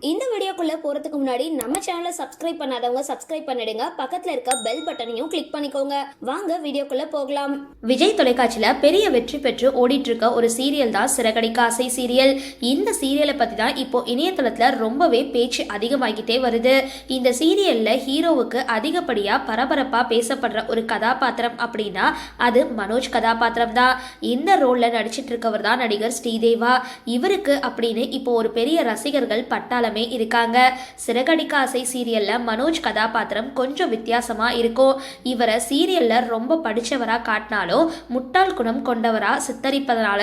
இந்த வீடியோக்குள்ள போறதுக்கு முன்னாடி நம்ம சேனலை சப்ஸ்கிரைப் பண்ணாதவங்க சப்ஸ்கிரைப் பண்ணிடுங்க, பக்கத்துல இருக்க பெல் பட்டனையும் கிளிக் பண்ணிக்கோங்க. வாங்க வீடியோக்குள்ள போகலாம். விஜய் தொலைக்காட்சியில பெரிய வெற்றி பெற்று ஓடிட்டு இருக்க ஒரு சீரியல் தான் சிறகடிக்க ஆசை சீரியல். இந்த சீரியலை பத்தி தான் இப்போ இணையதளத்துல ரொம்பவே பேச்சு அதிகமாகிட்டே வருது. இந்த சீரியல்ல ஹீரோவுக்கு அதிகப்படியா பரபரப்பா பேசப்படுற ஒரு கதாபாத்திரம் அப்படின்னா அது மனோஜ் கதாபாத்திரம் தான். இந்த ரோல்ல நடிச்சிட்டு இருக்கவர் தான் நடிகர் ஸ்ரீதேவா. இவருக்கு அப்படின்னு இப்போ ஒரு பெரிய ரசிகர்கள் பட்டாள இருக்காங்க. சிறகடிக்க ஆசை சீரியல்ல மனோஜ் கதாபாத்திரம் கொஞ்சம் வித்தியாசமா இருக்கும். இவரை சீரியல்ல ரொம்ப படிச்சவரா காட்டினாலும் முட்டாள் குணம் கொண்டவரா சித்தரிப்பதனால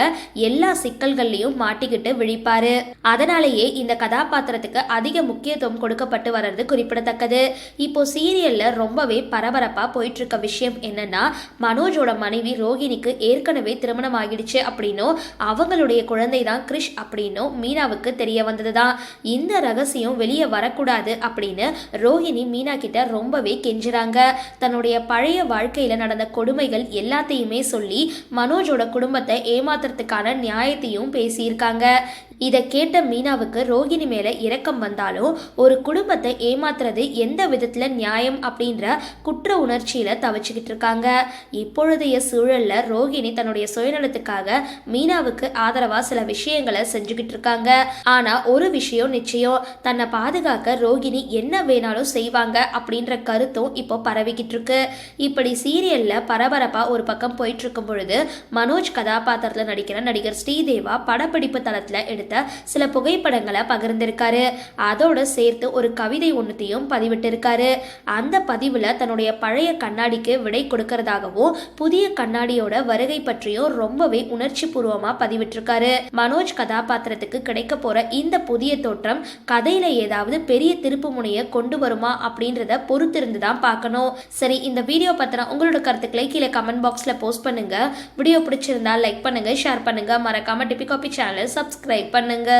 எல்லா சிக்கல்கள்லயும் மாட்டிக்கிட்டு விழிப்பாரு. அதனாலேயே இந்த கதாபாத்திரத்துக்கு அதிக முக்கியத்துவம் கொடுக்கப்பட்டு வர்றது குறிப்பிடத்தக்கது. இப்போ சீரியல்ல ரொம்பவே பரபரப்பா போயிட்டு இருக்க விஷயம் என்னன்னா, மனோஜோட மனைவி ரோஹிணிக்கு ஏற்கனவே திருமணம் ஆகிடுச்சு அப்படின்னும் அவங்களுடைய குழந்தை தான் கிரிஷ் அப்படின்னும் மீனாவுக்கு தெரிய வந்ததுதான். இந்த ரகசியம் வெளியே வரக்கூடாது அப்படின்னு ரோஹிணி மீனா கிட்ட ரொம்பவே கெஞ்சுறாங்க. தன்னுடைய பழைய வாழ்க்கையில நடந்த கொடுமைகள் எல்லாத்தையுமே சொல்லி மனோஜோட குடும்பத்தை ஏமாத்துறதுக்கான நியாயத்தையும் பேசியிருக்காங்க. இதை கேட்ட மீனாவுக்கு ரோஹிணி மேல இரக்கம் வந்தாலும் ஒரு குடும்பத்தை ஏமாத்துறது எந்த விதத்துல நியாயம் அப்படின்ற குற்ற உணர்ச்சியில தவிச்சுக்கிட்டு இருக்காங்க. இப்பொழுதைய சூழல்ல ரோஹிணி தன்னுடைய சுயநலத்துக்காக மீனாவுக்கு ஆதரவா சில விஷயங்களை செஞ்சுக்கிட்டு இருக்காங்க. ஆனா ஒரு விஷயம் நிச்சயம், தன்னை பாதுகாக்க ரோஹிணி என்ன வேணாலும் செய்வாங்க அப்படின்ற கருத்தும் இப்போ பரவிக்கிட்டு இருக்கு. இப்படி சீரியல்ல பரபரப்பா ஒரு பக்கம் போயிட்டு இருக்கும் பொழுது மனோஜ் கதாபாத்திரத்துல நடிக்கிற நடிகர் ஸ்ரீதேவா படப்பிடிப்பு தளத்துல எடுத்த சில புகைப்படங்களை பகிர்ந்திருக்காரு. அதோட சேர்த்து ஒரு கவிதை ஒன்றுத்தையும் பதிவிட்டிருக்காரு. அந்த பதிவுல தன்னுடைய பழைய கண்ணாடிக்கு விடை கொடுக்கறதாகவும் புதிய கண்ணாடியோட வருகை பற்றியும் ரொம்பவே உணர்ச்சி பூர்வமா பதிவிட்டிருக்காரு. மனோஜ் கதாபாத்திரத்துக்கு கிடைக்க போற இந்த புதிய தோற்றம் கதையில ஏதாவது பெரிய திருப்பு முனையை கொண்டு வருமா அப்படின்றத பொறுத்திருந்து தான் பார்க்கணும். சரி, இந்த வீடியோ பத்தின உங்களோட கருத்துக்களை கீழே கமெண்ட் பாக்ஸ்ல போஸ்ட் பண்ணுங்க. வீடியோ பிடிச்சிருந்தா லைக் பண்ணுங்க, ஷேர் பண்ணுங்க, மறக்காம டிபி காபி சேனலை சப்ஸ்கிரைப் பண்ணுங்க.